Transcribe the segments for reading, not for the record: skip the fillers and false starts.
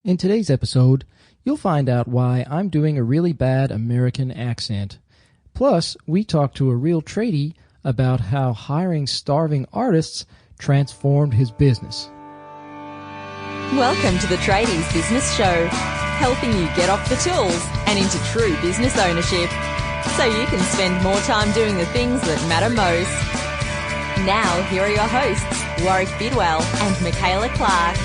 In today's episode, you'll find out why I'm doing a really bad American accent. Plus, we talk to a real tradie about how hiring starving artists transformed his business. Welcome to the Tradie's Business Show, helping you get off the tools and into true business ownership, so you can spend more time doing the things that matter most. Now, here are your hosts, Warrick Bidwell and Michaela Clark.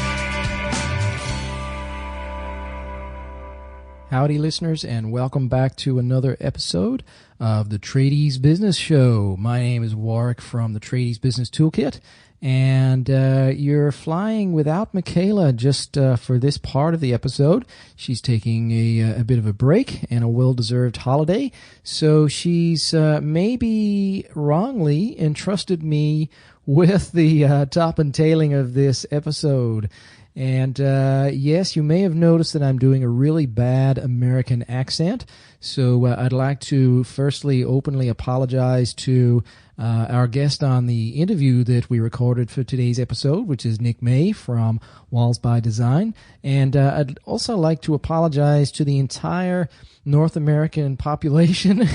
Howdy, listeners, and welcome back to another episode of the Tradie's Business Show. My name is Warrick from the Tradie's Business Toolkit, and you're flying without Michaela just for this part of the episode. She's taking a bit of a break and a well-deserved holiday, so she's maybe wrongly entrusted me with the top and tailing of this episode. And yes, you may have noticed that I'm doing a really bad American accent, so I'd like to firstly openly apologize to our guest on the interview that we recorded for today's episode, which is Nick May from Walls by Design. And I'd also like to apologize to the entire North American population,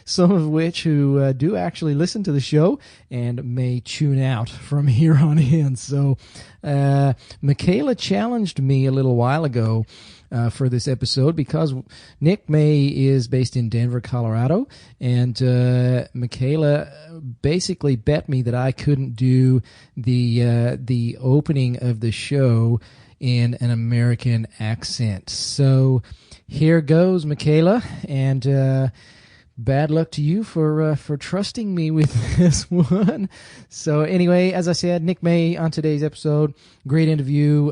some of which who do actually listen to the show and may tune out from here on in. So Michaela challenged me a little while ago for this episode because Nick May is based in Denver, Colorado, and Michaela basically bet me that I couldn't do the opening of the show in an American accent. So here goes, Michaela, and bad luck to you for trusting me with this one. So anyway, as I said, Nick May on today's episode. Great interview.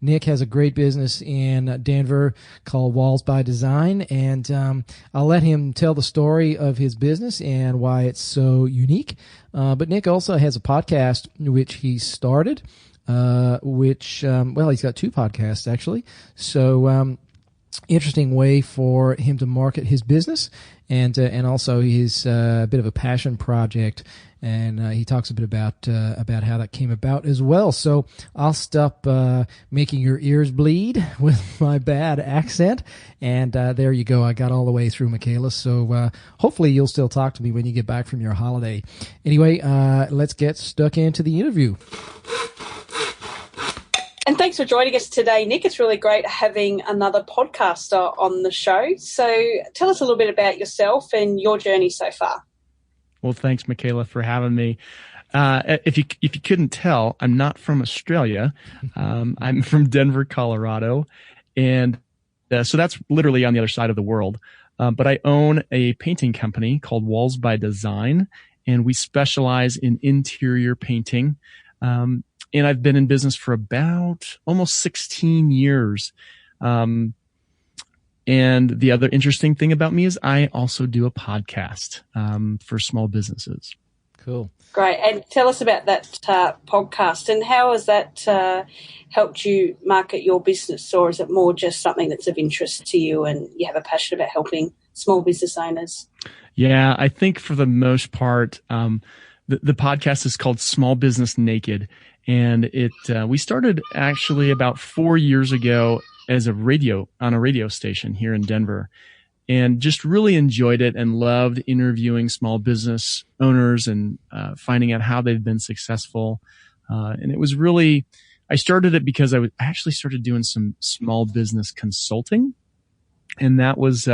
Nick has a great business in Denver called Walls by Design, and I'll let him tell the story of his business and why it's so unique. But Nick also has a podcast which he started, he's got two podcasts actually. So interesting way for him to market his business, and also his bit of a passion project, and he talks a bit about how that came about as well. So I'll stop making your ears bleed with my bad accent, and there you go. I got all the way through, Michaela. So hopefully you'll still talk to me when you get back from your holiday. Anyway, let's get stuck into the interview. And thanks for joining us today, Nick. It's really great having another podcaster on the show. So tell us a little bit about yourself and your journey so far. Well, thanks, Michaela, for having me. If you couldn't tell, I'm not from Australia. I'm from Denver, Colorado. And so that's literally on the other side of the world. But I own a painting company called Walls by Design, and we specialize in interior painting. And I've been in business for about almost 16 years. And the other interesting thing about me is I also do a podcast for small businesses. Cool. Great. And tell us about that podcast, and how has that helped you market your business, or is it more just something that's of interest to you and you have a passion about helping small business owners? Yeah, I think for the most part, the podcast is called Small Business Naked. And we started actually about 4 years ago as on a radio station here in Denver, and just really enjoyed it and loved interviewing small business owners and finding out how they've been successful. And it was really, I started it because I actually started doing some small business consulting, and that was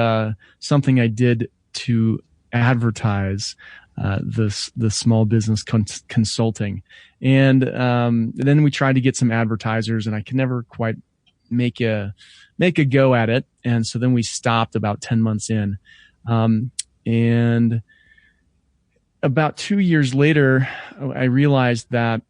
something I did to advertise the small business consulting. And then we tried to get some advertisers, and I could never quite make a go at it. And so then we stopped about 10 months in. And about 2 years later, I realized that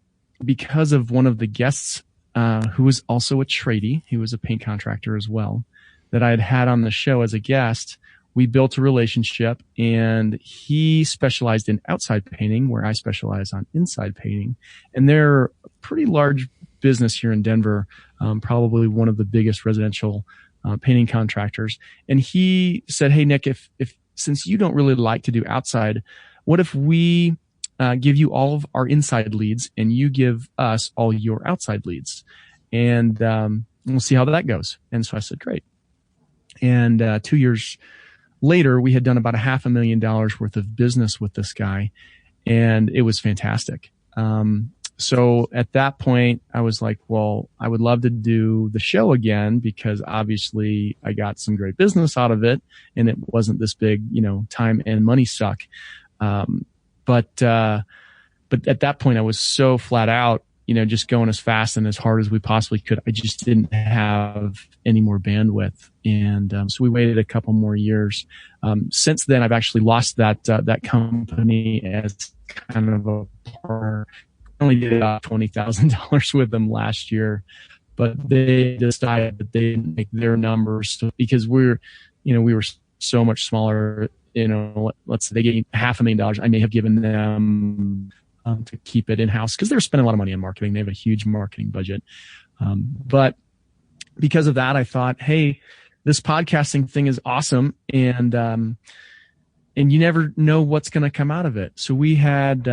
because of one of the guests, who was also a tradie, he was a paint contractor as well, that I had on the show as a guest, we built a relationship, and he specialized in outside painting where I specialize on inside painting. And they're a pretty large business here in Denver, probably one of the biggest residential painting contractors. And he said, "Hey, Nick, if since you don't really like to do outside, what if we give you all of our inside leads and you give us all your outside leads?" And we'll see how that goes. And so I said, great. And 2 years later, we had done about $500,000 worth of business with this guy, and it was fantastic. So at that point, I was like, well, I would love to do the show again, because obviously I got some great business out of it, and it wasn't this big, time and money suck. But at that point I was so flat out, just going as fast and as hard as we possibly could. I just didn't have any more bandwidth. And, so we waited a couple more years. Since then I've actually lost that company as kind of a partner. I only did about $20,000 with them last year, but they decided that they didn't make their numbers because we were so much smaller. Let's say they gave me $500,000. I may have given them to keep it in house because they're spending a lot of money on marketing. They have a huge marketing budget. But because of that, I thought, hey, this podcasting thing is awesome, and you never know what's going to come out of it. So we had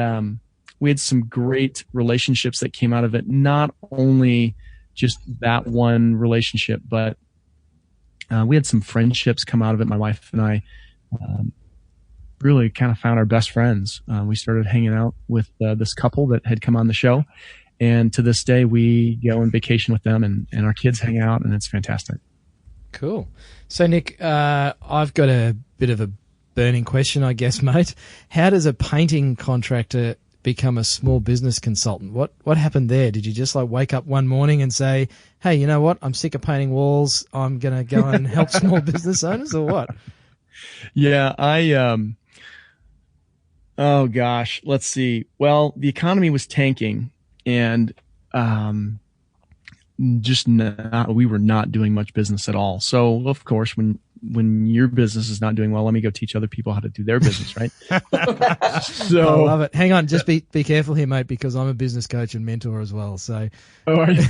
some great relationships that came out of it. Not only just that one relationship, but we had some friendships come out of it. My wife and I really kind of found our best friends. We started hanging out with this couple that had come on the show, and to this day we go on vacation with them, and our kids hang out, and it's fantastic. Cool. So Nick, I've got a bit of a burning question, I guess, mate. How does a painting contractor become a small business consultant? What happened there? Did you just wake up one morning and say, hey, you know what? I'm sick of painting walls. I'm going to go and help small business owners, or what? Yeah, oh gosh, let's see. Well, the economy was tanking, and we were not doing much business at all. So of course, when your business is not doing well, let me go teach other people how to do their business, right? So I love it. Hang on, just be careful here, mate, because I'm a business coach and mentor as well. So, oh, are you?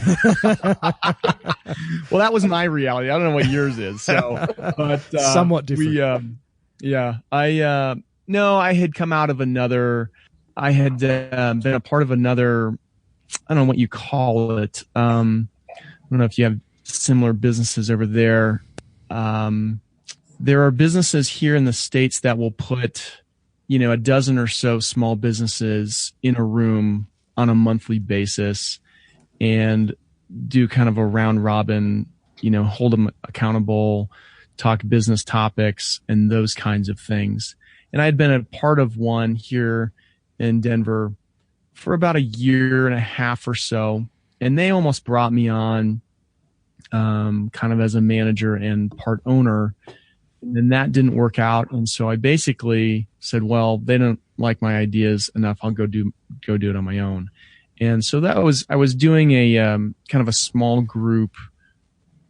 Well, that was my reality. I don't know what yours is. So, but somewhat different. I had come out of another. I had been a part of another. I don't know what you call it. I don't know if you have similar businesses over there. There are businesses here in the States that will put, a dozen or so small businesses in a room on a monthly basis and do kind of a round robin, hold them accountable, talk business topics and those kinds of things. And I had been a part of one here in Denver for about a year and a half or so. And they almost brought me on kind of as a manager and part owner. And then that didn't work out. And so I basically said, well, they don't like my ideas enough. I'll go do it on my own. And so I was doing a kind of a small group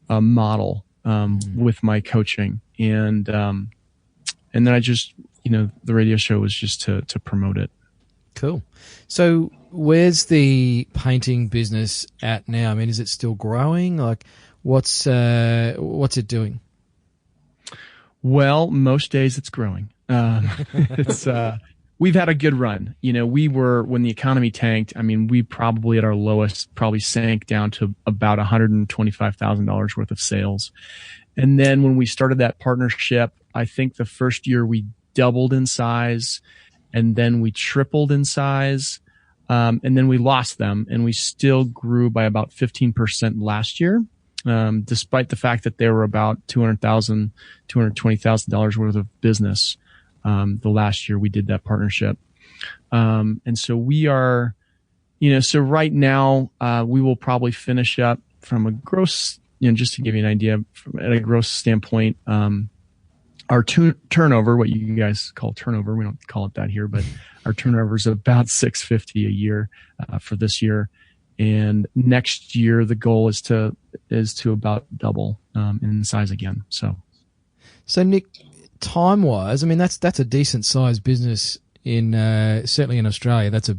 model with my coaching. And then I just, the radio show was just to promote it. Cool. So where's the painting business at now? I mean, is it still growing? What's it doing? Well, most days it's growing. We've had a good run. When the economy tanked, we probably at our lowest sank down to about $125,000 worth of sales. And then when we started that partnership, I think the first year we doubled in size, and then we tripled in size. And then we lost them, and we still grew by about 15% last year. Despite the fact that there were about $220,000 worth of business, the last year we did that partnership. And so we are, so right now, we will probably finish up from a gross, just to give you an idea, at a gross standpoint, our turnover, what you guys call turnover, we don't call it that here, but our turnover is about $650 a year, for this year. And next year, the goal is to about double in size again. So Nick, time wise, that's a decent sized business in certainly in Australia. That's a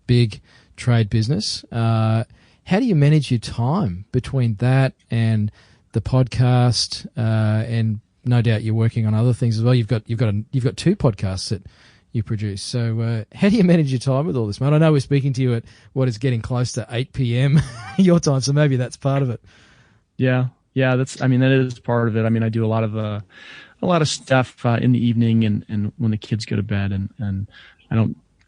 big trade business. How do you manage your time between that and the podcast? And no doubt you're working on other things as well. You've got two podcasts that you produce. So how do you manage your time with all this, mate? I know we're speaking to you at what is getting close to 8 p.m. your time, so maybe that's part of it. Yeah. Yeah. That is part of it. I mean, I do a lot of stuff in the evening and when the kids go to bed and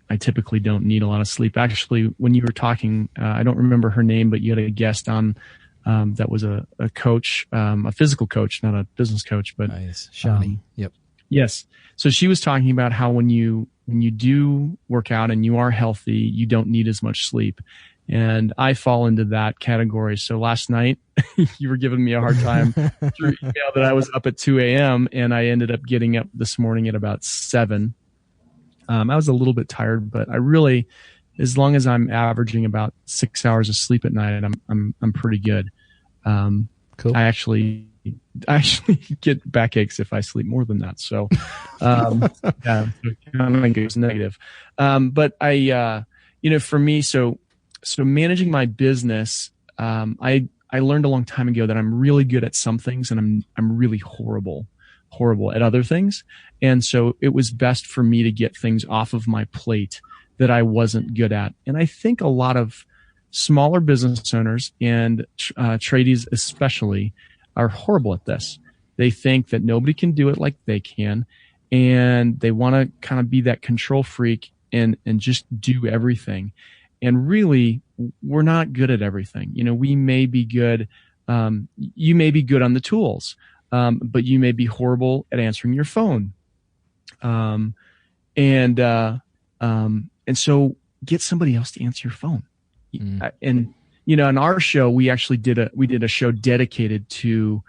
I typically don't need a lot of sleep. Actually, when you were talking, I don't remember her name, but you had a guest on that was a coach, a physical coach, not a business coach, but nice. Shani. Yep. Yes. So she was talking about how when you do work out and you are healthy, you don't need as much sleep. And I fall into that category. So last night you were giving me a hard time through email that I was up at 2 a.m. and I ended up getting up this morning at about 7. I was a little bit tired, but I really, as long as I'm averaging about 6 hours of sleep at night, I'm pretty good. Cool. I actually get backaches if I sleep more than that. So, yeah, it kind of goes negative. But for me, so managing my business, I learned a long time ago that I'm really good at some things and I'm really horrible at other things. And so it was best for me to get things off of my plate that I wasn't good at. And I think a lot of smaller business owners and tradies especially are horrible at this. They think that nobody can do it like they can. And they want to kind of be that control freak and just do everything. And really, we're not good at everything. We may be good. You may be good on the tools, but you may be horrible at answering your phone. And so get somebody else to answer your phone. And, in our show, we actually did a show dedicated to,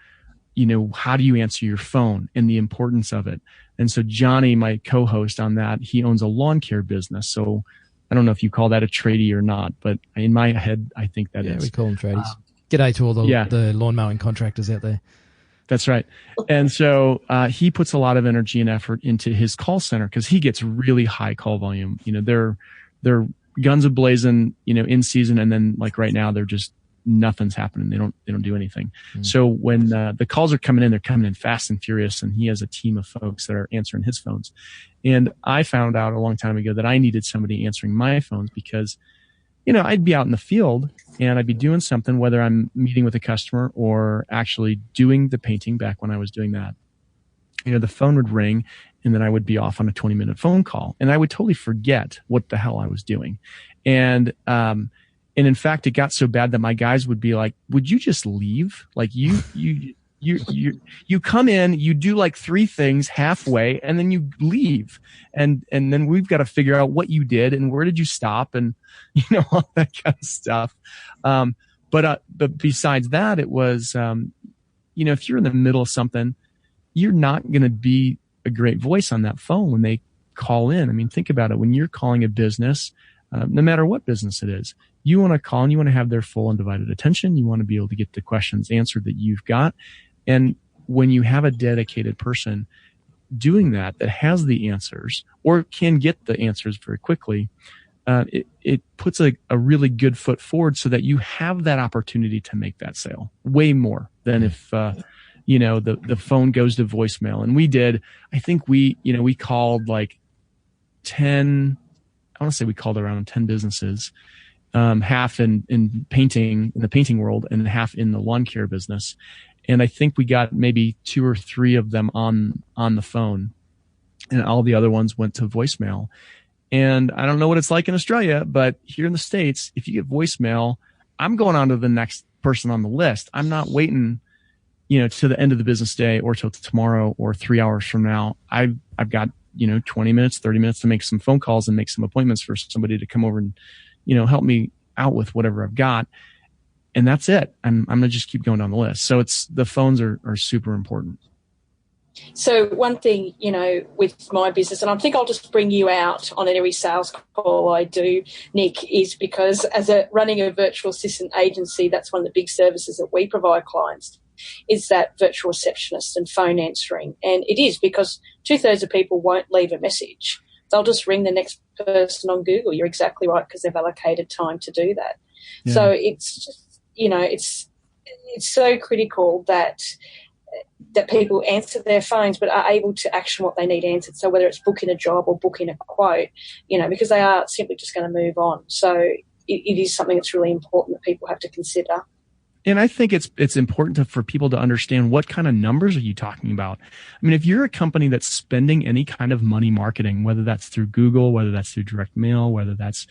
how do you answer your phone and the importance of it. And so Johnny, my co-host on that, he owns a lawn care business. So I don't know if you call that a tradie or not, but in my head, I think that is. Yeah, we call them tradies. G'day to all the lawn mowing contractors out there. That's right. And so he puts a lot of energy and effort into his call center because he gets really high call volume. They're guns a-blazing, in season, and then like right now they're just nothing's happening. They don't do anything. So when the calls are coming in, they're coming in fast and furious, and he has a team of folks that are answering his phones. And I found out a long time ago that I needed somebody answering my phones because, I'd be out in the field and I'd be doing something, whether I'm meeting with a customer or actually doing the painting back when I was doing that. The phone would ring and then I would be off on a 20-minute phone call and I would totally forget what the hell I was doing. And in fact, it got so bad that my guys would be like, would you just leave? Like you come in, you do like 3 things halfway and then you leave. And then we've got to figure out what you did and where did you stop and, all that kind of stuff. But besides that, it was, if you're in the middle of something, you're not going to be a great voice on that phone when they call in. I mean, think about it. When you're calling a business, no matter what business it is, you want to call and you want to have their full undivided attention. You want to be able to get the questions answered that you've got. And when you have a dedicated person doing that has the answers or can get the answers very quickly, it puts a really good foot forward so that you have that opportunity to make that sale way more than if, the phone goes to voicemail. And we did, I think we called like 10, I want to say we called around 10 businesses, half in the painting world and half in the lawn care business. And I think we got maybe 2 or 3 of them on the phone and all the other ones went to voicemail. And I don't know what it's like in Australia, but here in the States, if you get voicemail, I'm going on to the next person on the list. I'm not waiting, to the end of the business day or till tomorrow or 3 hours from now. I've got, 20 minutes, 30 minutes to make some phone calls and make some appointments for somebody to come over and, help me out with whatever I've got. And that's it. I'm going to just keep going down the list. So the phones are super important. So one thing, with my business, and I think I'll just bring you out on every sales call I do, Nick, is because running a virtual assistant agency, that's one of the big services that we provide clients, is that virtual receptionist and phone answering. And it is because 2/3 of people won't leave a message. They'll just ring the next person on Google. You're exactly right, because they've allocated time to do that. Yeah. So it's just, it's so critical that people answer their phones but are able to action what they need answered. So whether it's booking a job or booking a quote, because they are simply just going to move on. So it is something that's really important that people have to consider. And I think it's important for people to understand what kind of numbers are you talking about. I mean, if you're a company that's spending any kind of money marketing, whether that's through Google, whether that's through direct mail, whether that's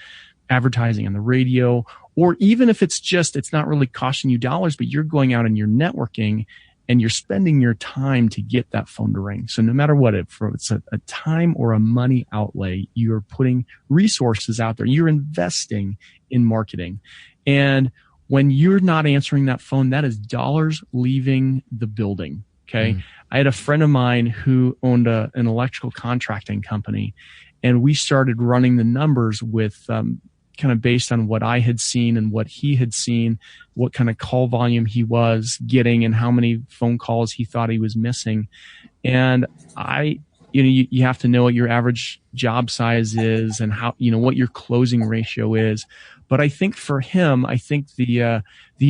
advertising on the radio, or even if it's not really costing you dollars, but you're going out and you're networking and you're spending your time to get that phone to ring. So no matter what, if it's a time or a money outlay, you're putting resources out there. You're investing in marketing. And when you're not answering that phone, that is dollars leaving the building. Okay. I had a friend of mine who owned an electrical contracting company, and we started running the numbers with kind of based on what I had seen and what he had seen, what kind of call volume he was getting and how many phone calls he thought he was missing. And you have to know what your average job size is and how, what your closing ratio is. But I think for him, the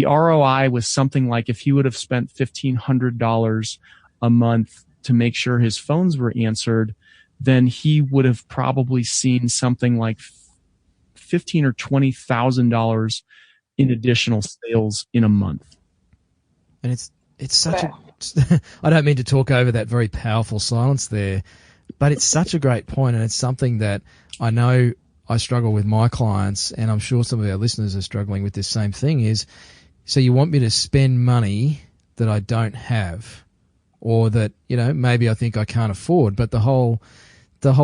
ROI was something like if he would have spent $1,500 a month to make sure his phones were answered, then he would have probably seen something like $15,000 or $20,000 in additional sales in a month. And it's such I don't mean to talk over that very powerful silence there, but it's such a great point, and it's something that I know I struggle with my clients, and I'm sure some of our listeners are struggling with this same thing is, so you want me to spend money that I don't have, or that, maybe I think I can't afford, but the whole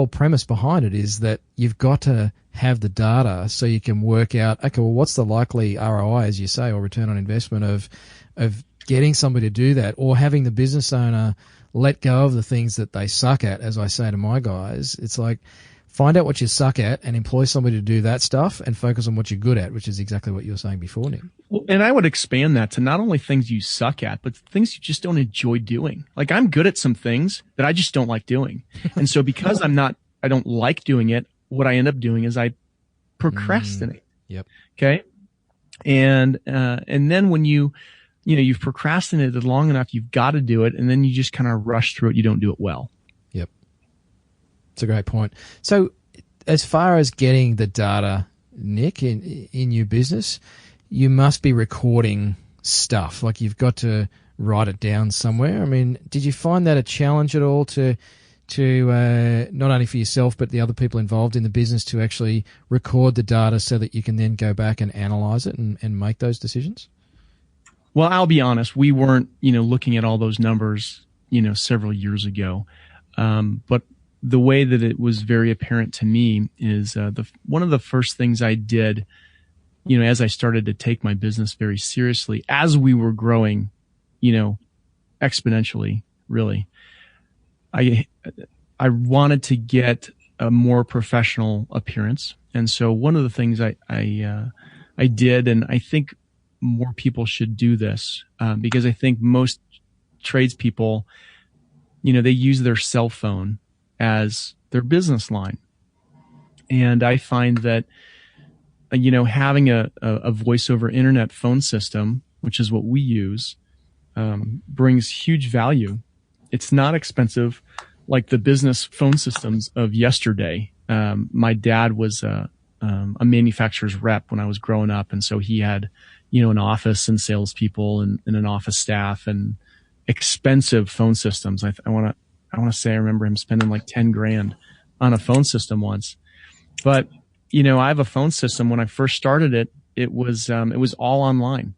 premise behind it is that you've got to have the data so you can work out, okay, well, what's the likely ROI, as you say, or return on investment of getting somebody to do that, or having the business owner let go of the things that they suck at, as I say to my guys. It's like, find out what you suck at and employ somebody to do that stuff and focus on what you're good at, which is exactly what you were saying before, Nick. Well, and I would expand that to not only things you suck at, but things you just don't enjoy doing. Like, I'm good at some things that I just don't like doing. And so because I don't like doing it, what I end up doing is I procrastinate. Yep. Okay. And then when you've procrastinated long enough, you've got to do it. And then you just kind of rush through it. You don't do it well. Yep. It's a great point. So as far as getting the data, Nick, in your business, you must be recording stuff. Like, you've got to write it down somewhere. I mean, did you find that a challenge at all to not only for yourself but the other people involved in the business to actually record the data so that you can then go back and analyze it and make those decisions? Well, I'll be honest, we weren't, looking at all those numbers, several years ago. But the way that it was very apparent to me is one of the first things I did, as I started to take my business very seriously, as we were growing, exponentially, really, I wanted to get a more professional appearance. And so one of the things I did, and I think more people should do this, because I think most tradespeople, they use their cell phone as their business line. And I find that, having a voice over internet phone system, which is what we use, brings huge value. It's not expensive like the business phone systems of yesterday. My dad was a manufacturer's rep when I was growing up. And so he had, an office and salespeople and an office staff and expensive phone systems. I want to say I remember him spending like $10,000 on a phone system once. But, I have a phone system. When I first started it, it was all online,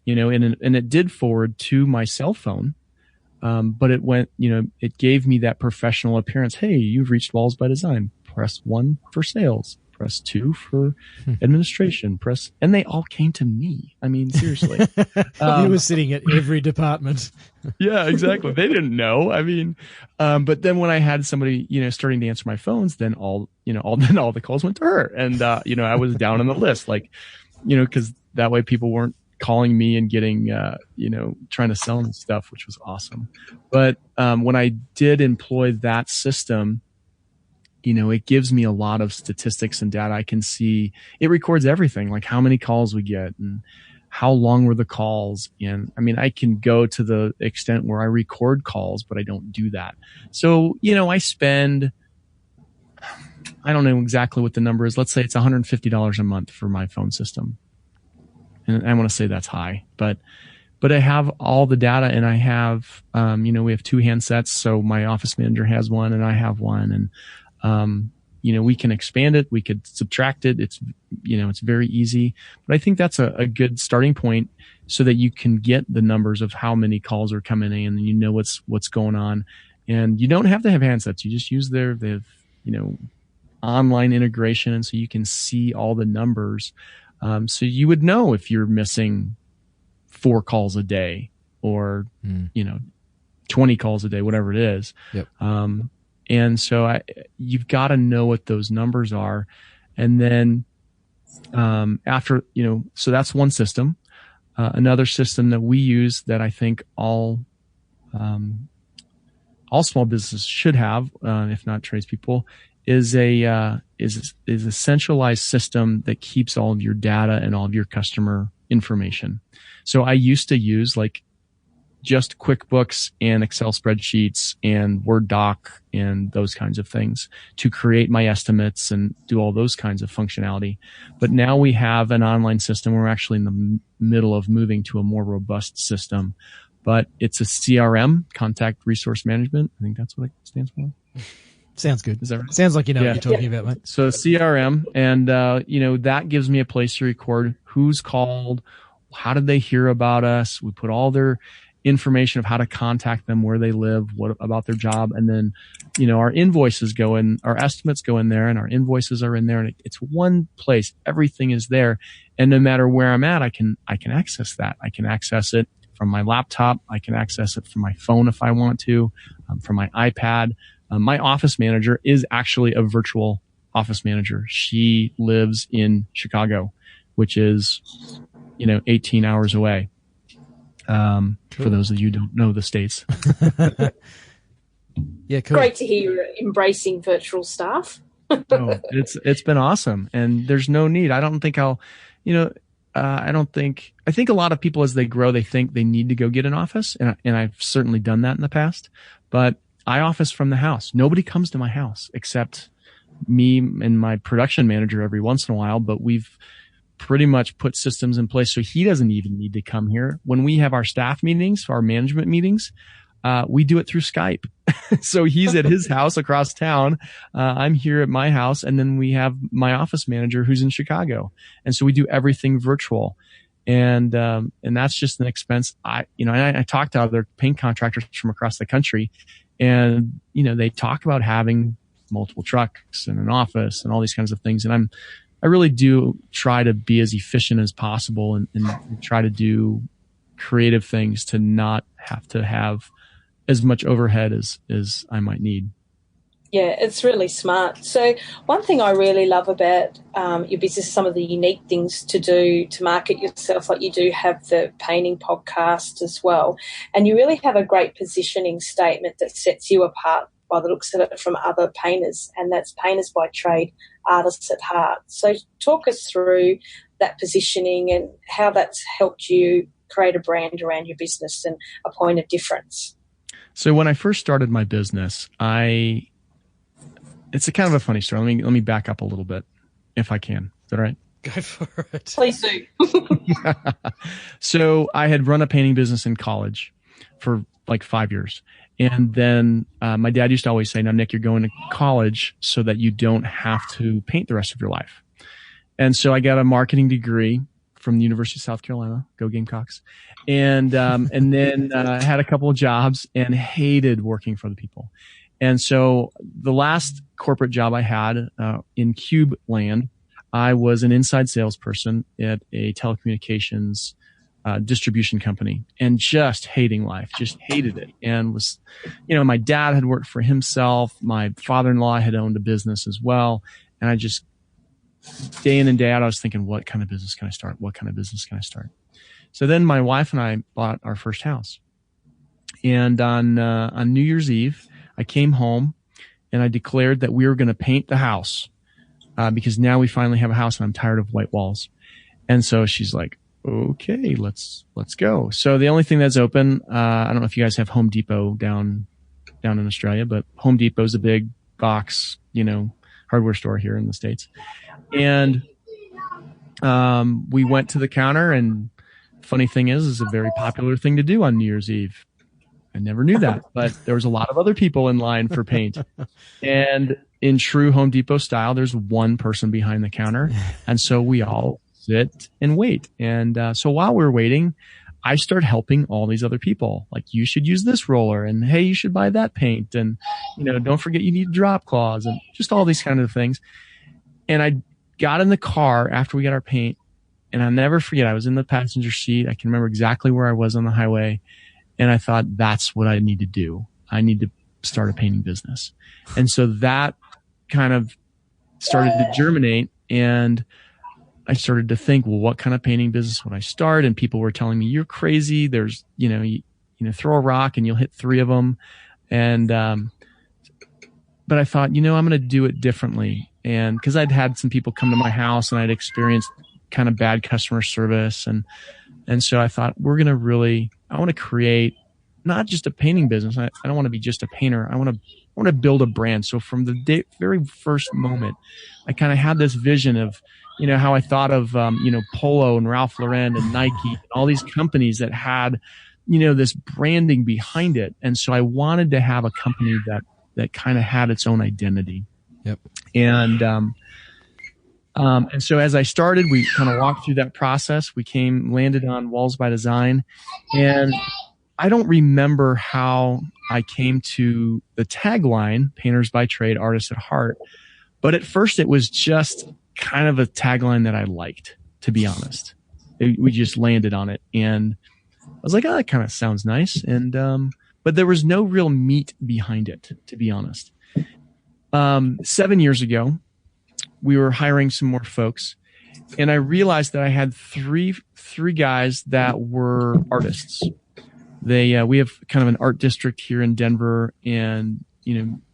and it did forward to my cell phone. But it went, it gave me that professional appearance. Hey, you've reached Walls by Design. Press 1 for sales. Press 2 for administration. And they all came to me. I mean, seriously. You were sitting at every department. Yeah, exactly. They didn't know. I mean, but then when I had somebody, starting to answer my phones, then all the calls went to her. And, I was down on the list, like, cause that way people weren't calling me and getting, trying to sell them stuff, which was awesome. But when I did employ that system, it gives me a lot of statistics and data. I can see it records everything, like how many calls we get and how long were the calls. And I mean, I can go to the extent where I record calls, but I don't do that. So, I spend, I don't know exactly what the number is. Let's say it's $150 a month for my phone system. And I want to say that's high, but I have all the data, and I have, we have 2 handsets. So my office manager has one and I have one, and, we can expand it. We could subtract it. It's very easy, but I think that's a good starting point so that you can get the numbers of how many calls are coming in, and what's going on. And you don't have to have handsets. You just use they have, online integration. And so you can see all the numbers. So you would know if you're missing 4 calls a day or, 20 calls a day, whatever it is. Yep. And so you've got to know what those numbers are. And then, after, so that's one system. Another system that we use that I think all small businesses should have, if not tradespeople, is a centralized system that keeps all of your data and all of your customer information. So I used to use just QuickBooks and Excel spreadsheets and Word doc and those kinds of things to create my estimates and do all those kinds of functionality. But now we have an online system. We're actually in the middle of moving to a more robust system, but it's a CRM, contact resource management. I think that's what it stands for. Sounds good. Is that right? Sounds like what you're talking about, Mike. So CRM, and that gives me a place to record who's called, how did they hear about us. We put all their information of how to contact them, where they live, what about their job, and then our invoices go in, our estimates go in there, and our invoices are in there, and it's one place. Everything is there, and no matter where I'm at, I can access that. I can access it from my laptop. I can access it from my phone if I want to, from my iPad. My office manager is actually a virtual office manager. She lives in Chicago, which is, 18 hours away. Cool. For those of you who don't know the States. Yeah, cool. Great to hear you're embracing virtual staff. It's been awesome. And there's no need. I don't think I think a lot of people as they grow, they think they need to go get an office. And I've certainly done that in the past, but I office from the house. Nobody comes to my house except me and my production manager every once in a while, but we've pretty much put systems in place so he doesn't even need to come here. When we have our staff meetings, our management meetings, we do it through Skype. So he's at his house across town. I'm here at my house, and then we have my office manager who's in Chicago. And so we do everything virtual. And that's just an expense. I talked to other paint contractors from across the country, and, they talk about having multiple trucks and an office and all these kinds of things. And I really do try to be as efficient as possible and try to do creative things to not have to have as much overhead as I might need. Yeah, it's really smart. So one thing I really love about your business, some of the unique things to do to market yourself, like you do have the painting podcast as well, and you really have a great positioning statement that sets you apart by the looks of it from other painters, and that's painters by trade, artists at heart. So talk us through that positioning and how that's helped you create a brand around your business and a point of difference. So when I first started my business, it's a kind of a funny story. Let me back up a little bit, if I can. Is that all right? Go for it. Please do. So I had run a painting business in college for 5 years. And then my dad used to always say, now, Nick, you're going to college so that you don't have to paint the rest of your life. And so I got a marketing degree from the University of South Carolina, go Gamecocks. And then had a couple of jobs and hated working for the people. And so the last corporate job I had in Cube land, I was an inside salesperson at a telecommunications distribution company, and just hating life, just hated it. And was, my dad had worked for himself. My father-in-law had owned a business as well. And I just, day in and day out, I was thinking, what kind of business can I start? What kind of business can I start? So then my wife and I bought our first house. And on New Year's Eve, I came home and I declared that we were going to paint the house because now we finally have a house and I'm tired of white walls. And so she's like, okay, let's go. So the only thing that's open, I don't know if you guys have Home Depot down in Australia, but Home Depot is a big box, hardware store here in the States. And we went to the counter, and funny thing is, it's a very popular thing to do on New Year's Eve. I never knew that, but there was a lot of other people in line for paint. And in true Home Depot style, there's one person behind the counter. And so we all sit and wait. And so while we're waiting, I start helping all these other people. Like, you should use this roller, and hey, you should buy that paint. And, don't forget you need drop cloths, and just all these kind of things. And I got in the car after we got our paint, and I'll never forget, I was in the passenger seat. I can remember exactly where I was on the highway. And I thought, that's what I need to do. I need to start a painting business. And so that kind of started to germinate, and I started to think, well, what kind of painting business would I start? And people were telling me, you're crazy. There's, you throw a rock and you'll hit 3 of them. And, but I thought, I'm going to do it differently. And cause I'd had some people come to my house, and I'd experienced kind of bad customer service. And so I thought, I want to create not just a painting business. I don't want to be just a painter. I want to build a brand. So from the very first moment, I kind of had this vision of, how I thought of, Polo and Ralph Lauren and Nike and all these companies that had, this branding behind it. And so I wanted to have a company that kind of had its own identity. Yep. And so as I started, we kind of walked through that process. We landed on Walls by Design, and I don't remember how I came to the tagline, Painters by Trade, Artists at Heart. But at first it was just kind of a tagline that I liked, to be honest. We just landed on it, and I was like, oh, that kind of sounds nice. And, but there was no real meat behind it, to be honest. 7 years ago, we were hiring some more folks, and I realized that I had three guys that were artists. We have kind of an art district here in Denver, and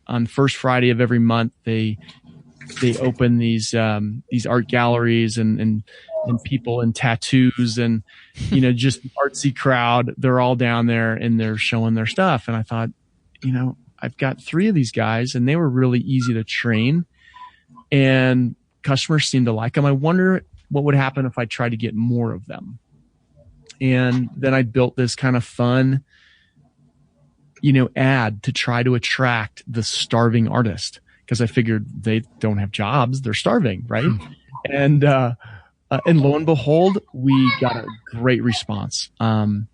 on first Friday of every month they open these art galleries and people in tattoos and just artsy crowd. They're all down there and they're showing their stuff. And I thought, I've got 3 of these guys, and they were really easy to train, and customers seemed to like them. I wonder what would happen if I tried to get more of them. And then I built this kind of fun, ad to try to attract the starving artist, because I figured they don't have jobs. They're starving, right? And lo and behold, we got a great response. And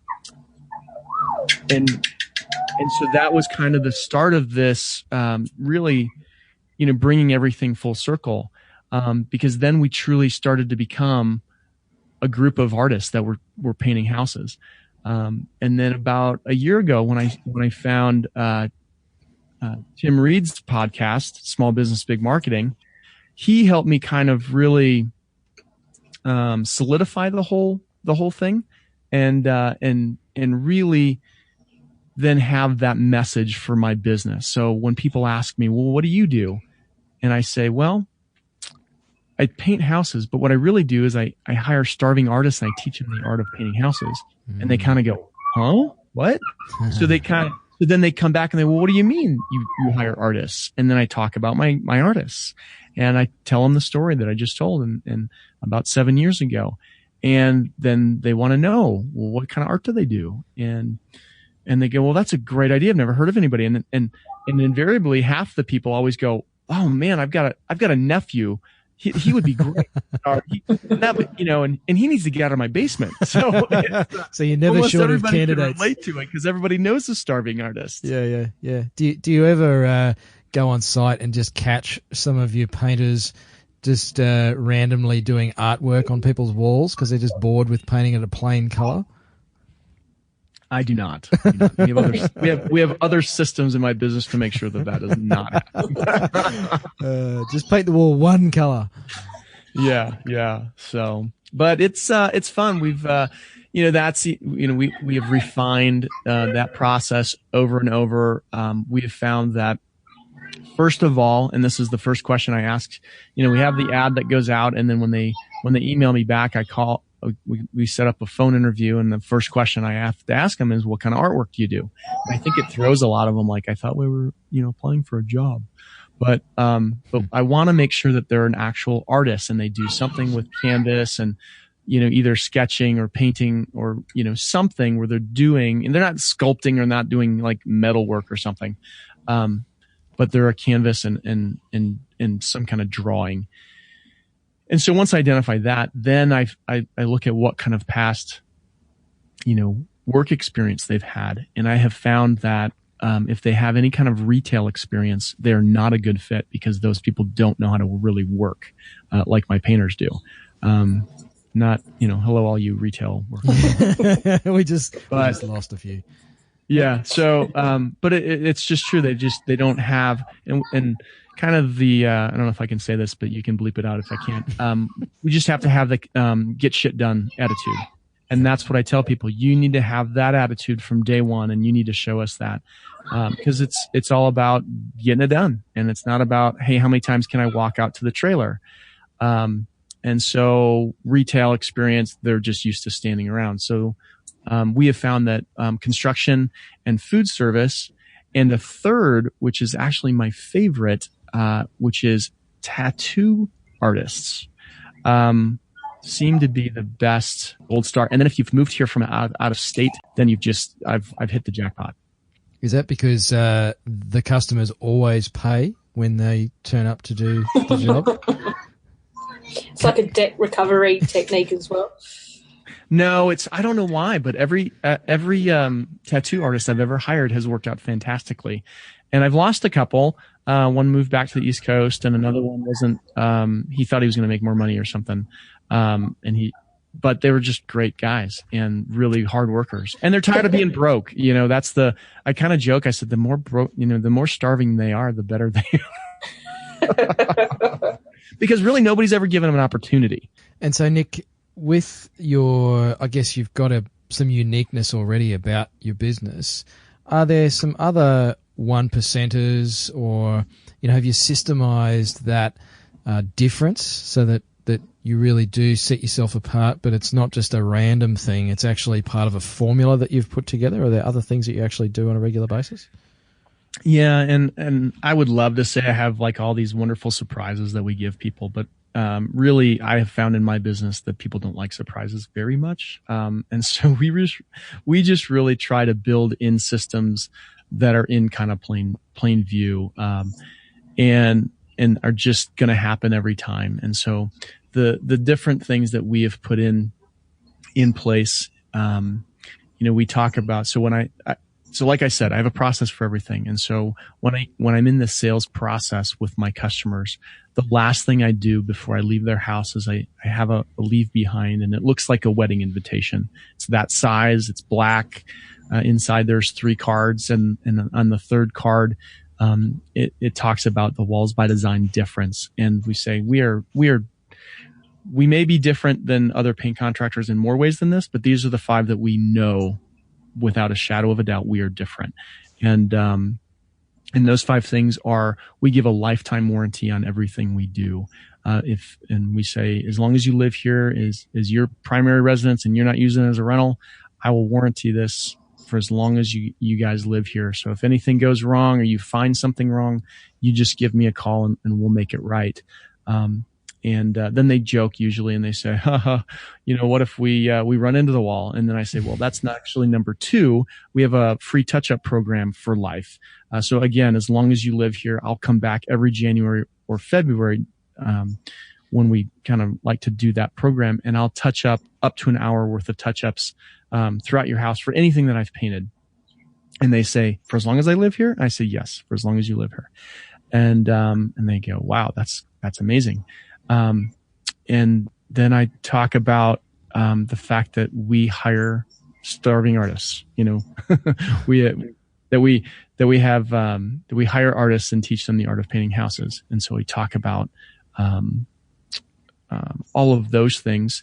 so that was kind of the start of this, really, bringing everything full circle. Because then we truly started to become a group of artists that were painting houses. And then about a year ago, when I found Tim Reed's podcast, Small Business Big Marketing, he helped me kind of really solidify the whole thing, and really then have that message for my business. So when people ask me, well, what do you do? And I say, well, I paint houses, but what I really do is I hire starving artists, and I teach them the art of painting houses. And they kind of go, huh? What? So then they come back and they, well, what do you mean you hire artists? And then I talk about my artists, and I tell them the story that I just told and about 7 years ago. And then they want to know, well, what kind of art do they do? And they go, well, that's a great idea. I've never heard of anybody. And invariably half the people always go, oh man, I've got a nephew. He would be great. And he needs to get out of my basement. So, so you're never short of candidates. Can relate to it because everybody knows the starving artist. Yeah. Do you ever go on site and just catch some of your painters just randomly doing artwork on people's walls because they're just bored with painting it a plain color? I do not. We have other systems in my business to make sure that does not happen. Just paint the wall one color. Yeah. So, but it's fun. We've we have refined that process over and over. We have found that, first of all, and this is the first question I ask, we have the ad that goes out, and then when they email me back, we set up a phone interview, and the first question I have to ask them is, what kind of artwork do you do? And I think it throws a lot of them, like, I thought we were, applying for a job. But I want to make sure that they're an actual artist and they do something with canvas and, either sketching or painting or, something where they're doing, and they're not sculpting or not doing like metal work or something. But they're a canvas and some kind of drawing. And so once I identify that, then I look at what kind of past, work experience they've had. And I have found that if they have any kind of retail experience, they're not a good fit because those people don't know how to really work like my painters do. Not, hello, all you retail workers. we just lost a few. Yeah. So, but it's just true. They don't have, and kind of the, I don't know if I can say this, but you can bleep it out if I can't. We just have to have the, get shit done attitude. And that's what I tell people. You need to have that attitude from day one, and you need to show us that. Cause it's all about getting it done. And it's not about, hey, how many times can I walk out to the trailer? And so retail experience, they're just used to standing around. So, we have found that, construction and food service, and a third, which is actually my favorite, which is tattoo artists, seem to be the best gold star. And then if you've moved here from out of state, then I've hit the jackpot. Is that because the customers always pay when they turn up to do the job? It's like a debt recovery technique as well. No, I don't know why, but every tattoo artist I've ever hired has worked out fantastically. And I've lost a couple. One moved back to the East Coast and another one wasn't, he thought he was going to make more money or something. But they were just great guys and really hard workers, and they're tired of being broke. I kind of joke. I said, the more broke, the more starving they are, the better they are. Because really nobody's ever given them an opportunity. And so, Nick, with I guess you've got some uniqueness already about your business. Are there some other 1%ers, or, have you systemized that difference so that you really do set yourself apart, but it's not just a random thing, it's actually part of a formula that you've put together? Are there other things that you actually do on a regular basis? Yeah. And I would love to say I have like all these wonderful surprises that we give people, but really I have found in my business that people don't like surprises very much. And so we just really try to build in systems that are in kind of plain view, and are just going to happen every time. And so the different things that we have put in place, we talk about, so so like I said, I have a process for everything. And so when I'm in the sales process with my customers, the last thing I do before I leave their house is I have a leave behind, and it looks like a wedding invitation. It's that size. It's black. Inside there's 3 cards, and on the third card, it talks about the Walls by Design difference. And we say we may be different than other paint contractors in more ways than this, but these are the 5 that we know without a shadow of a doubt we are different. And those 5 things are: we give a lifetime warranty on everything we do. And we say, as long as you live here is your primary residence and you're not using it as a rental, I will warranty this for as long as you guys live here. So if anything goes wrong or you find something wrong, you just give me a call and we'll make it right. And then they joke usually and they say, what if we run into the wall? And then I say, well, that's not actually number 2. We have a free touch-up program for life. So again, as long as you live here, I'll come back every January or February, when we kind of like to do that program, and I'll touch up to an hour worth of touch-ups, throughout your house for anything that I've painted. And they say, for as long as I live here? I say, yes, for as long as you live here. And they go, wow, that's amazing. And then I talk about, the fact that we hire starving artists, we hire artists and teach them the art of painting houses. And so we talk about, all of those things.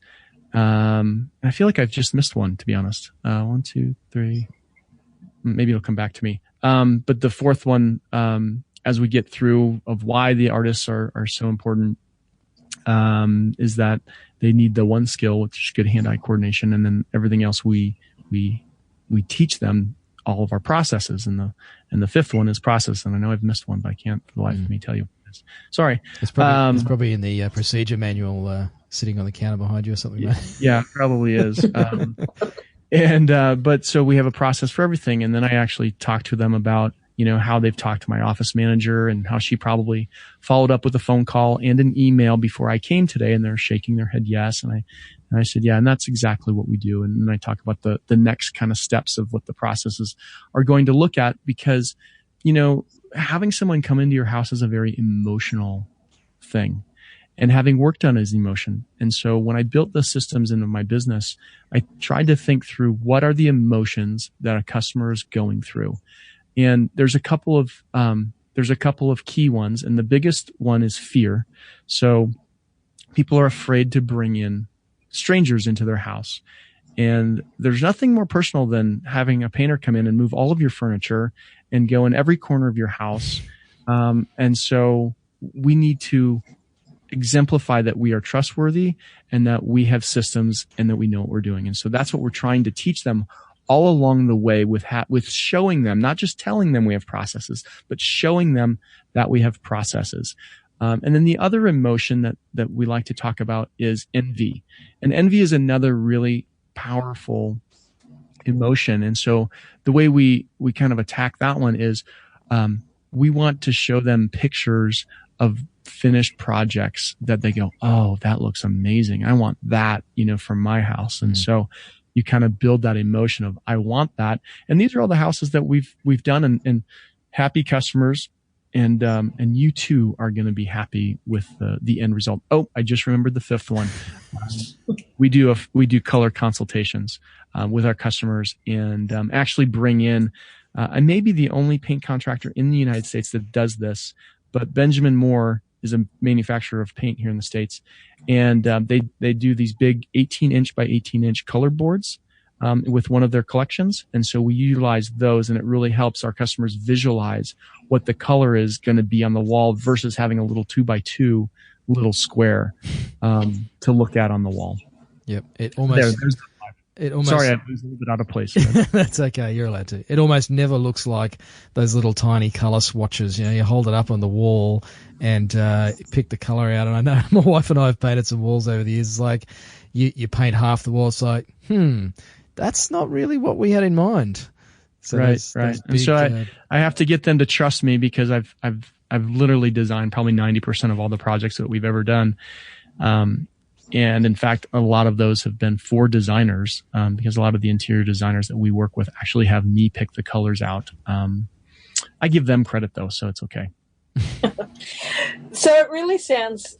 I feel like I've just missed one, to be honest. 1, 2, 3, maybe it'll come back to me. But the 4th one, as we get through of why the artists are so important, is that they need the one skill, which is good hand-eye coordination, and then everything else we teach them all of our processes. And the 5th one is process. And I know I've missed one, but I can't for the life of me tell you. Sorry. It's probably in the procedure manual sitting on the counter behind you or something, mate. Yeah, probably is. But so we have a process for everything. And then I actually talk to them about, how they've talked to my office manager and how she probably followed up with a phone call and an email before I came today. And they're shaking their head yes. And I said, yeah, and that's exactly what we do. And then I talk about the next kind of steps of what the processes are going to look at, because, having someone come into your house is a very emotional thing. And having work done is emotion. And so when I built the systems into my business, I tried to think through what are the emotions that a customer is going through. And there's a couple of key ones. And the biggest one is fear. So people are afraid to bring in strangers into their house. And there's nothing more personal than having a painter come in and move all of your furniture and go in every corner of your house. And so we need to exemplify that we are trustworthy and that we have systems and that we know what we're doing. And so that's what we're trying to teach them all along the way with showing them, not just telling them we have processes, but showing them that we have processes. And then the other emotion that we like to talk about is envy. And envy is another really powerful emotion. And so the way we kind of attack that one is, we want to show them pictures of finished projects that they go, oh, that looks amazing. I want that, from my house. And so you kind of build that emotion of, I want that. And these are all the houses that we've done, and happy customers. And you too are going to be happy with the end result. Oh, I just remembered the fifth one. We do color consultations with our customers, and actually bring in. I may be the only paint contractor in the United States that does this, but Benjamin Moore is a manufacturer of paint here in the States, and they do these big 18-inch by 18-inch color boards with one of their collections. And so we utilize those, and it really helps our customers visualize what the color is going to be on the wall versus having a little 2x2 little square to look at on the wall. Yep. Sorry, I was a little bit out of place. That's okay. You're allowed to. It almost never looks like those little tiny color swatches. You hold it up on the wall and pick the color out. And I know my wife and I have painted some walls over the years. It's like you paint half the wall. It's like, that's not really what we had in mind. So right. And so I have to get them to trust me, because I've literally designed probably 90% of all the projects that we've ever done. And in fact, a lot of those have been for designers, because a lot of the interior designers that we work with actually have me pick the colors out. I give them credit though, so it's okay. So it really sounds,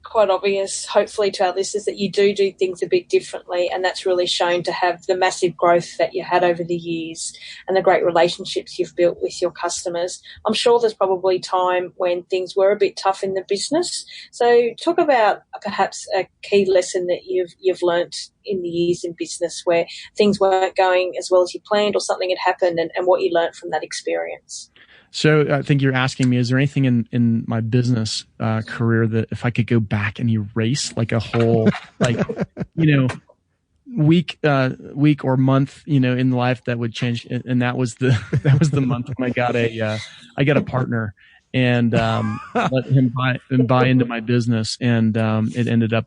quite obvious, hopefully, to our listeners, that you do things a bit differently, and that's really shown to have the massive growth that you had over the years and the great relationships you've built with your customers. I'm sure there's probably time when things were a bit tough in the business. So talk about perhaps a key lesson that you've learnt in the years in business where things weren't going as well as you planned, or something had happened, and what you learnt from that experience. So I think you're asking me, is there anything in my business career that if I could go back and erase like a whole, week or month, in life that would change? And that was the month when I got a partner and let him buy into my business, and it ended up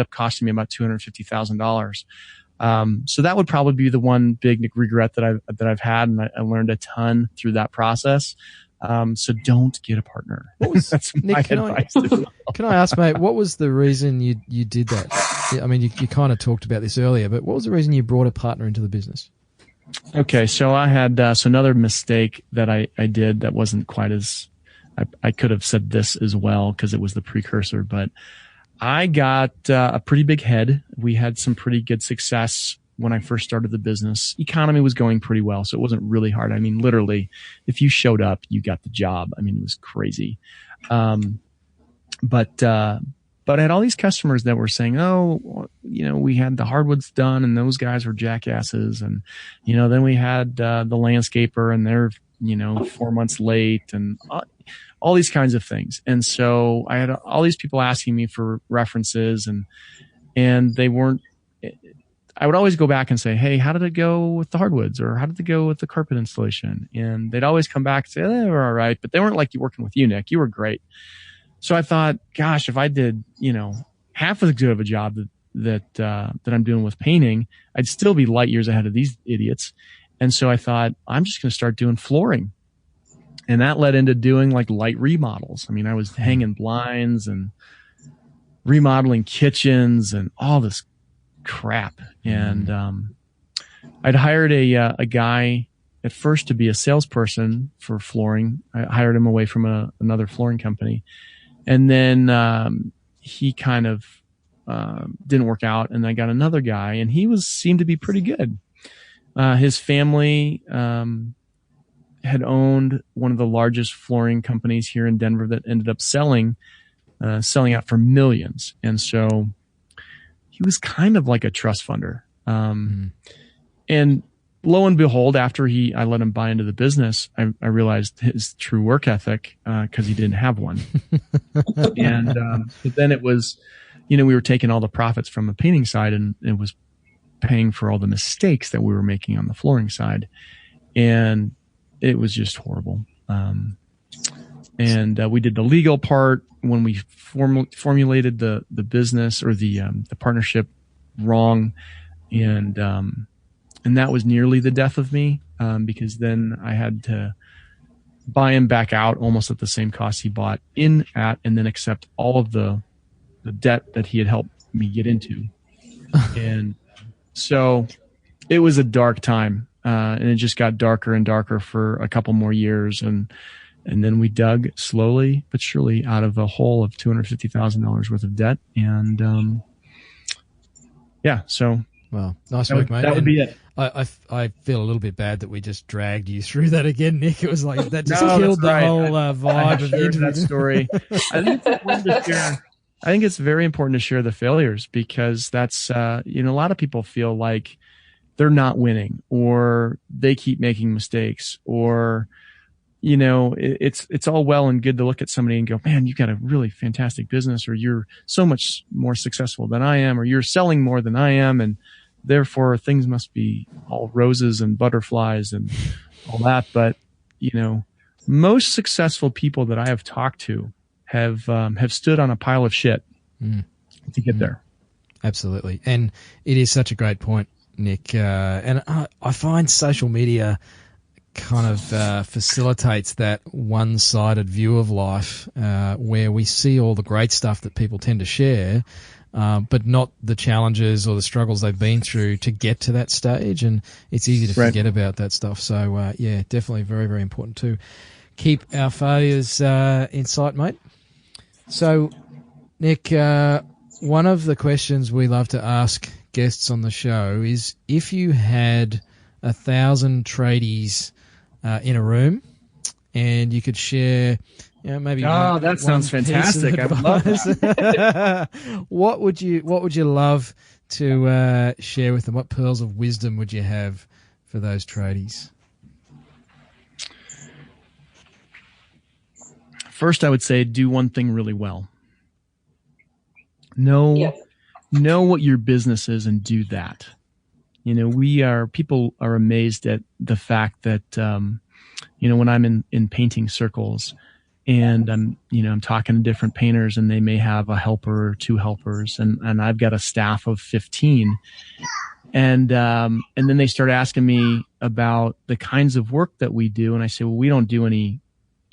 costing me about $250,000. So that would probably be the one big regret that I've had, and I learned a ton through that process. So don't get a partner. That's my advice. Can I ask, mate, what was the reason you did that? I mean, you kind of talked about this earlier, but what was the reason you brought a partner into the business? Okay, so I had another mistake that I did that wasn't quite as I could have said this as well, because it was the precursor, but I got a pretty big head. We had some pretty good success when I first started the business. Economy was going pretty well, so it wasn't really hard. I mean, literally, if you showed up, you got the job. I mean, it was crazy. But I had all these customers that were saying, oh, we had the hardwoods done, and those guys were jackasses. And, then we had the landscaper, and they're, 4 months late, and all these kinds of things. And so I had all these people asking me for references, and they weren't, I would always go back and say, hey, how did it go with the hardwoods, or how did it go with the carpet installation? And they'd always come back and say, they were all right, but they weren't like you working with you, Nick. You were great. So I thought, gosh, if I did, half as good of a job that I'm doing with painting, I'd still be light years ahead of these idiots. And so I thought, I'm just going to start doing flooring. And that led into doing like light remodels. I mean, I was hanging blinds and remodeling kitchens and all this crap. And I'd hired a guy at first to be a salesperson for flooring. I hired him away from another flooring company. And then he kind of didn't work out. And I got another guy, and he seemed to be pretty good. His family had owned one of the largest flooring companies here in Denver that ended up selling out for millions. And so he was kind of like a trust funder. And lo and behold, after I let him buy into the business, I realized his true work ethic, cause he didn't have one. And, but then it was, we were taking all the profits from the painting side, and it was paying for all the mistakes that we were making on the flooring side. And it was just horrible. And we did the legal part when we formulated the business or the partnership wrong. And that was nearly the death of me, because then I had to buy him back out almost at the same cost he bought in at, and then accept all of the debt that he had helped me get into. And so it was a dark time. And it just got darker and darker for a couple more years. And then we dug slowly but surely out of a hole of $250,000 worth of debt. And, so. Well, nice work, mate. That would be it. I feel a little bit bad that we just dragged you through that again, Nick. It was like that just killed the whole vibe of the interview. That story. I think it's very important to share the failures, because that's, a lot of people feel like they're not winning, or they keep making mistakes, or, it's all well and good to look at somebody and go, man, you've got a really fantastic business, or you're so much more successful than I am, or you're selling more than I am, and therefore things must be all roses and butterflies and all that. But, most successful people that I have talked to have stood on a pile of shit to get there. Absolutely. And it is such a great point, Nick. And I find social media kind of facilitates that one-sided view of life, where we see all the great stuff that people tend to share, but not the challenges or the struggles they've been through to get to that stage. And it's easy to forget about that stuff. So, definitely very, very important to keep our failures in sight, mate. So, Nick, one of the questions we love to ask guests on the show is, if you had 1,000 tradies in a room and you could share, maybe that sounds fantastic. I would love that. what would you love to share with them? What pearls of wisdom would you have for those tradies? First, I would say do one thing really well. Know what your business is and do that. People are amazed at the fact that, when I'm in painting circles and I'm talking to different painters, and they may have a helper or two helpers, and I've got a staff of 15. And then they start asking me about the kinds of work that we do. And I say, well, we don't do any,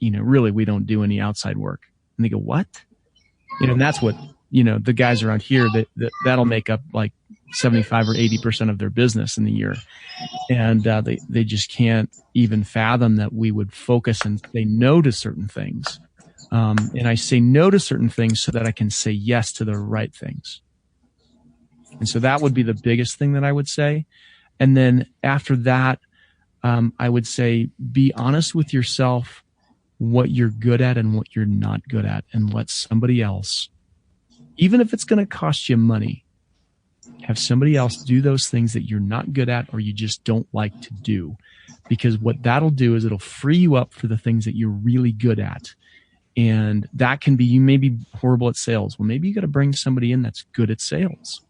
we don't do any outside work. And they go, what? And that's what, the guys around here that'll make up like 75 or 80% of their business in the year. And, they just can't even fathom that we would focus and say no to certain things. And I say no to certain things so that I can say yes to the right things. And so that would be the biggest thing that I would say. And then after that, I would say, be honest with yourself, what you're good at and what you're not good at, and let somebody else, even if it's going to cost you money, have somebody else do those things that you're not good at or you just don't like to do. Because what that'll do is it'll free you up for the things that you're really good at. And that can be, you may be horrible at sales. Well, maybe you got to bring somebody in that's good at sales.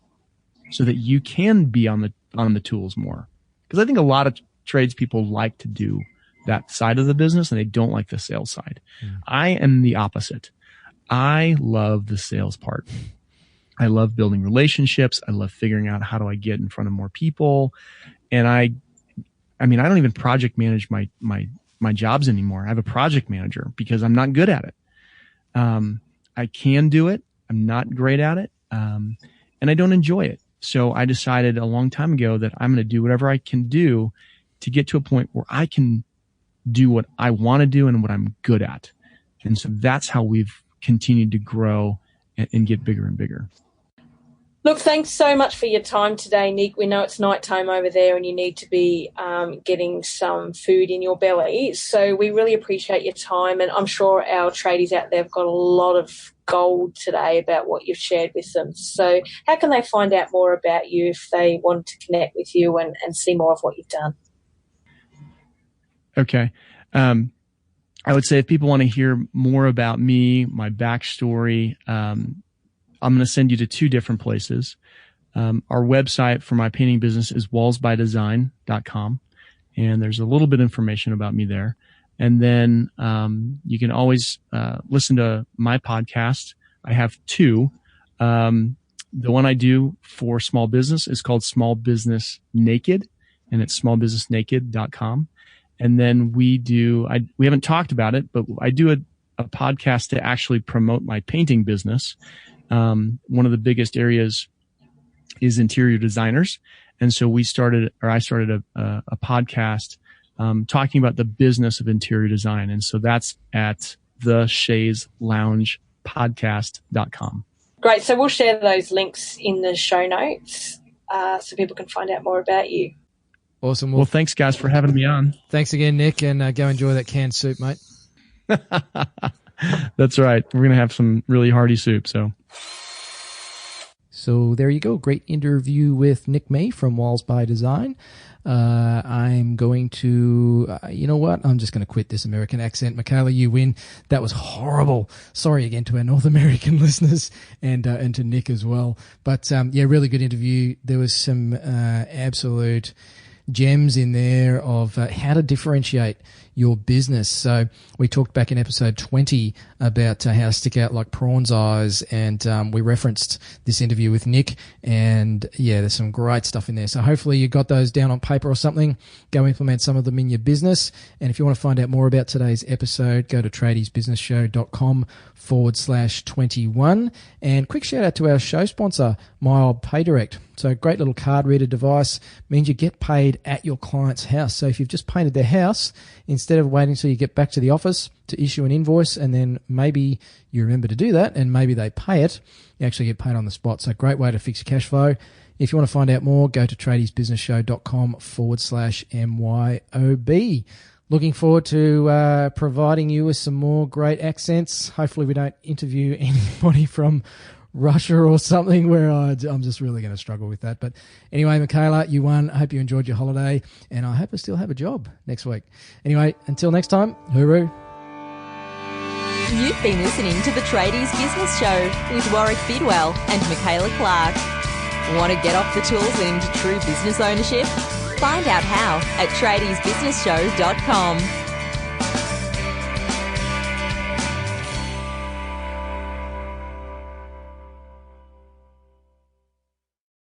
so that you can be on the tools more. Because I think a lot of tradespeople like to do that side of the business and they don't like the sales side. I am the opposite. I love the sales part. I love building relationships. I love figuring out how do I get in front of more people. And I mean, I don't even project manage my jobs anymore. I have a project manager because I'm not good at it. I can do it. I'm not great at it. And I don't enjoy it. So I decided a long time ago that I'm going to do whatever I can do to get to a point where I can do what I want to do and what I'm good at. And so that's how we've continued to grow and get bigger and bigger. Look, thanks so much for your time today, Nick. We know it's nighttime over there and you need to be getting some food in your belly. So we really appreciate your time, and I'm sure our tradies out there have got a lot of gold today about what you've shared with them. So how can they find out more about you if they want to connect with you and see more of what you've done? Okay. I would say if people want to hear more about me, my backstory, I'm going to send you to two different places. Our website for my painting business is wallsbydesign.com. And there's a little bit of information about me there. And then, you can always, listen to my podcast. I have two. The one I do for small business is called Small Business Naked, and it's smallbusinessnaked.com. And then we haven't talked about it, but I do a podcast to actually promote my painting business. One of the biggest areas is interior designers. And so I started a podcast, talking about the business of interior design. And so that's at theshazloungepodcast.com. Great. So we'll share those links in the show notes, so people can find out more about you. Awesome. Well, thanks guys for having me on. Thanks again, Nick, and go enjoy that canned soup, mate. That's right. We're going to have some really hearty soup. So there you go. Great interview with Nick May from Walls by Design. I'm going to, you know what? I'm just going to quit this American accent. Michaela, you win. That was horrible. Sorry again to our North American listeners and to Nick as well. But, yeah, really good interview. There was some, absolute gems in there of how to differentiate your business. So we talked back in episode 20 about how to stick out like prawn's eyes, and we referenced this interview with Nick, and yeah, there's some great stuff in there. So hopefully you got those down on paper or something. Go implement some of them in your business. And if you want to find out more about today's episode, go to tradiesbusinessshow.com/21. And quick shout out to our show sponsor, My Old Pay Direct. So a great little card reader device means you get paid at your client's house. So if you've just painted their house, instead of waiting until you get back to the office to issue an invoice and then maybe you remember to do that and maybe they pay it, you actually get paid on the spot. So great way to fix your cash flow. If you want to find out more, go to tradiesbusinessshow.com/MYOB. Looking forward to providing you with some more great accents. Hopefully we don't interview anybody from Russia or something where I'm just really going to struggle with that. But anyway, Michaela, you won. I hope you enjoyed your holiday, and I hope I still have a job next week. Anyway, until next time, hooroo. You've been listening to the Tradies Business Show with Warrick Bidwell and Michaela Clark. Want to get off the tools and into true business ownership? Find out how at tradiesbusinessshow.com.